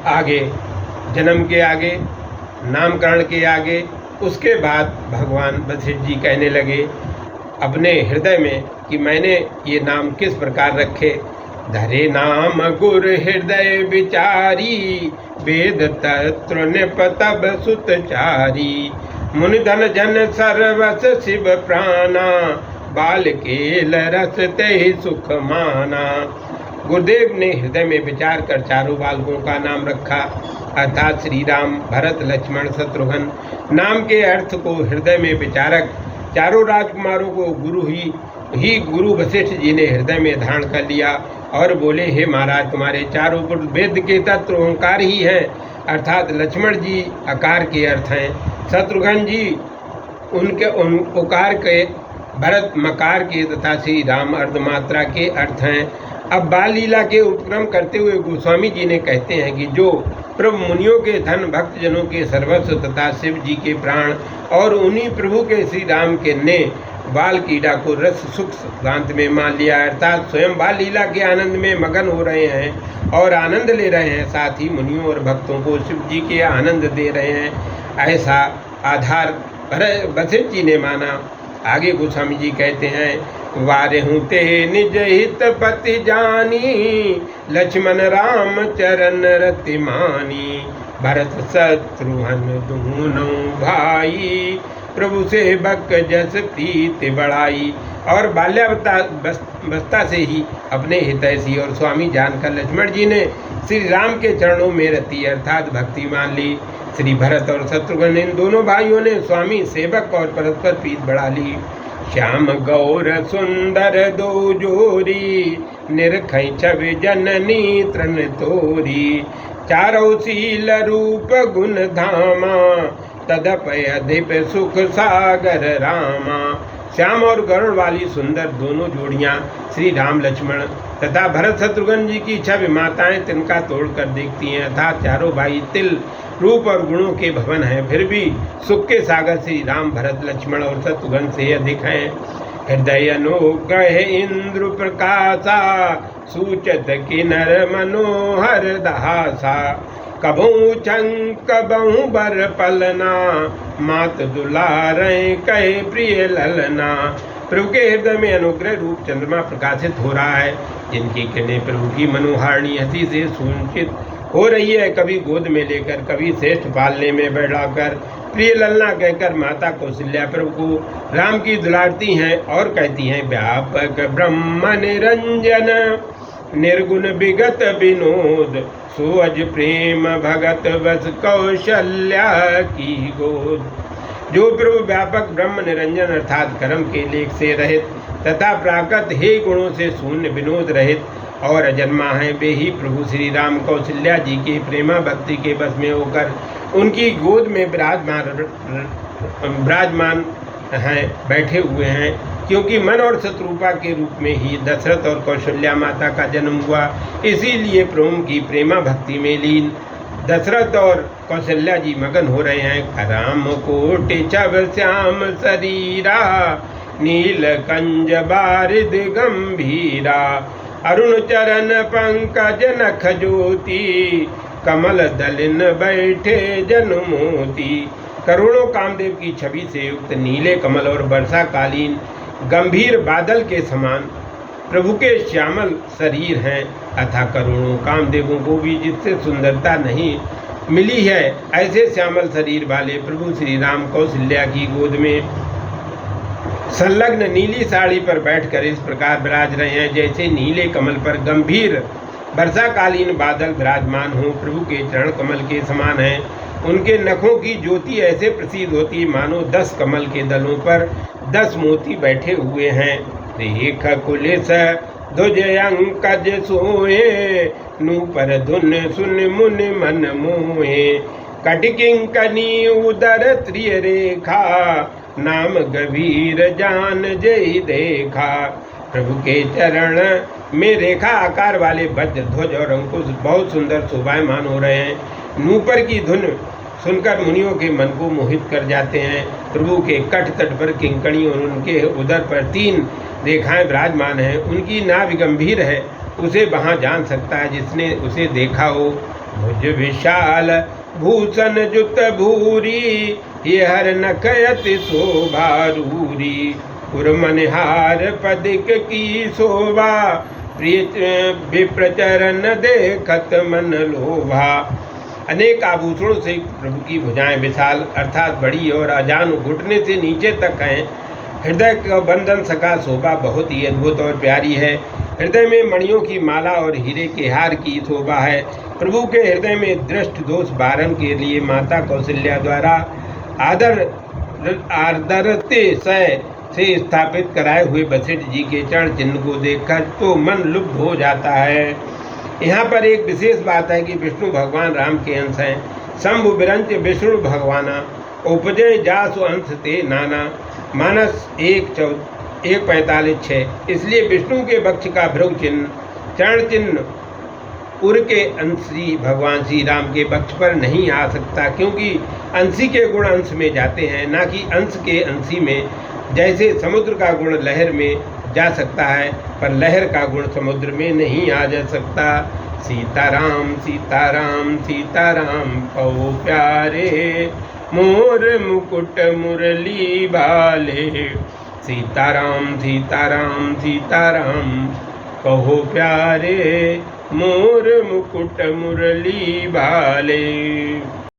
आगे, जन्म के आगे, नामकरण के आगे, उसके बाद भगवान वशिष्ठ जी कहने लगे अपने हृदय में कि मैंने ये नाम किस प्रकार रखे। धरे नाम गुर हृदय विचारी, वेद तत्व नृप तब सुतचारी। मुनि धन जन सर्वस शिव प्राणा, बाल केल रस ते सुख माना। गुरुदेव ने हृदय में विचार कर चारों बालकों का नाम रखा, अर्थात श्री राम, भरत, लक्ष्मण, शत्रुघ्न। नाम के अर्थ को हृदय में विचारक चारों राजकुमारों को गुरु वशिष्ठ जी ने हृदय में धारण कर लिया और बोले, हे महाराज, तुम्हारे चारों पुत्र वेद के तत्व ओंकार ही हैं, अर्थात लक्ष्मण जी आकार के अर्थ हैं, शत्रुघ्न जी उनके उकार के, भरत मकार के तथा श्री राम अर्धमात्रा के अर्थ हैं। अब बाल लीला के उपक्रम करते हुए गोस्वामी जी ने कहते हैं कि जो प्रभु मुनियों के धन, भक्तजनों के सर्वस्व तथा शिव जी के प्राण और उन्हीं प्रभु के श्री राम के ने बाल क्रीड़ा को रस सुख सिद्धांत में मान लिया, अर्थात स्वयं बाल लीला के आनंद में मगन हो रहे हैं और आनंद ले रहे हैं, साथ ही मुनियों और भक्तों को शिव जी के आनंद दे रहे हैं, ऐसा आधार वशिष्ठ जी ने माना। आगे गोस्वामी जी कहते हैं, वारेहूँ ते निज हित पति जानी, लक्ष्मण राम चरण रति मानी। भरत शत्रुघ्न दुनों भाई, प्रभु सेवक जस प्रीति बढ़ाई। और बाल्यावस्था से ही अपने हितैषी और स्वामी जानकर लक्ष्मण जी ने श्री राम के चरणों में रति अर्थात भक्ति मान ली। श्री भरत और शत्रुघ्न इन दोनों भाइयों ने स्वामी, सेवक और परस्पर प्रीत बढ़ा ली। श्याम गौर सुंदर दो जोरी, निरखै छवि जननी तृण तोरी। चारों शील रूप गुण धामा, तदपय अधिप सुख सागर रामा। श्याम और गरुड़ वाली सुंदर दोनों जोड़ियां श्री राम, लक्ष्मण तथा भरत शत्रुघ्न जी की छवि माताएं तिनका तोड़कर देखती हैं, अर्थात चारों भाई तिल रूप और गुणों के भवन हैं, फिर भी सुख के सागर श्री राम, भरत, लक्ष्मण और शत्रुघ्न से अधिक हैं। हृदय अनुग्रह इंद्र प्रकाशा, सूचत किन्नर मनोहर दहासा। कबहू चंक कबहू बर पलना, मात दुलारे कहे प्रिय ललना। प्रभु के हृदय में अनुग्रह रूप चंद्रमा प्रकाशित हो रहा है, जिनकी किरणें प्रभु की मनोहारिणी हंसी से सुंचित हो रही है। कभी गोद में लेकर, कभी श्रेष्ठ पालने में बैठाकर प्रिय ललना कहकर माता कौशल्या प्रभु को राम की दुलारती हैं और कहती हैं, व्यापक ब्रह्म निरंजन, निर्गुण विगत विनोद। सोअज प्रेम भगत बस कौशल्या की गोद। जो प्रभु व्यापक ब्रह्म निरंजन अर्थात कर्म के लेख से रहित तथा प्राकृत हे गुणों से शून्य, विनोद रहित और अजन्मा है, वे ही प्रभु श्री राम कौशल्या जी के प्रेमा भक्ति के बस में होकर उनकी गोद में विराजमान हैं, बैठे हुए हैं। क्योंकि मन और शत्रुपा के रूप में ही दशरथ और कौशल्या माता का जन्म हुआ, इसीलिए प्रभु की प्रेमा भक्ति में लीन दशरथ और कौशल्या जी मगन हो रहे हैं। राम कोटि छब श्याम शरीरा, नील कंज बारिद गंभीरा। अरुण चरण पंकज नख ज्योति, कमल दलिन बैठे जन मोती। करोड़ों कामदेव की छवि से युक्त नीले कमल और वर्षाकालीन गंभीर बादल के समान प्रभु के श्यामल शरीर हैं, अथा करोड़ों कामदेवों को भी जिससे सुंदरता नहीं मिली है, ऐसे श्यामल शरीर वाले प्रभु श्री राम कौशल्या की गोद में संलग्न नीली साड़ी पर बैठकर इस प्रकार विराज रहे हैं, जैसे नीले कमल पर गंभीर वर्षाकालीन बादल विराजमान हो। प्रभु के चरण कमल के समान हैं। उनके नखों की ज्योति ऐसे प्रसिद्ध होती मानो 10 कमल के दलों पर 10 मोती बैठे हुए हैं। रेख कुलिस ध्वज अंकज सोए, नूपर धुन सुन मुन मन मोहे। कटिकिंकनी उदर त्रिय रेखा, नाम गंभीर जान जय देखा। प्रभु के चरण में रेखा आकार वाले वज्र, ध्वज और अंकुश बहुत सुंदर शोभायमान हो रहे हैं। नूपर की धुन सुनकर मुनियों के मन को मोहित कर जाते हैं। प्रभु के कठ तट पर किंकणी और उनके उदर पर 3 रेखाएं विराजमान हैं। उनकी नाभि गंभीर है, उसे वहाँ जान सकता है जिसने उसे देखा हो। भुज विशाल भूषण जुत भूरी, ये हर नखयति शोभारूरी। पुरमनिहार पदिक की शोभा, प्रिय विप्रचरण देखत मन लोभा। अनेक आभूषणों से प्रभु की भुजाएं विशाल अर्थात बड़ी और अजानु घुटने से नीचे तक हैं। हृदय का बंधन सका शोभा बहुत ही अद्भुत और प्यारी है। हृदय में मणियों की माला और हीरे के हार की शोभा है। प्रभु के हृदय में दृष्ट दोष बारन के लिए माता कौशल्या द्वारा आदरते से स्थापित कराए हुए वशिष्ठ जी के चरण चिन्ह को देखकर तो मन लुब्ध हो जाता है। यहाँ पर एक विशेष बात है कि विष्णु भगवान राम के अंश हैं। शंभु विरंच विष्णु भगवाना, उपजय जासु अंश ते नाना। मानस 1:45-6। इसलिए विष्णु के वक्ष का भृगु चिन्ह चरण चिन्ह उर के अंशी भगवान श्री राम के वक्ष पर नहीं आ सकता, क्योंकि अंशी के गुण अंश में जाते हैं, ना कि अंश के अंशी में। जैसे समुद्र का गुण लहर में जा सकता है, पर लहर का गुण समुद्र में नहीं आ जा सकता। सीताराम सीताराम सीताराम कहो प्यारे, मोर मुकुट मुरली बाले। सीताराम सीताराम सीताराम कहो प्यारे, मोर मुकुट मुरली बाले।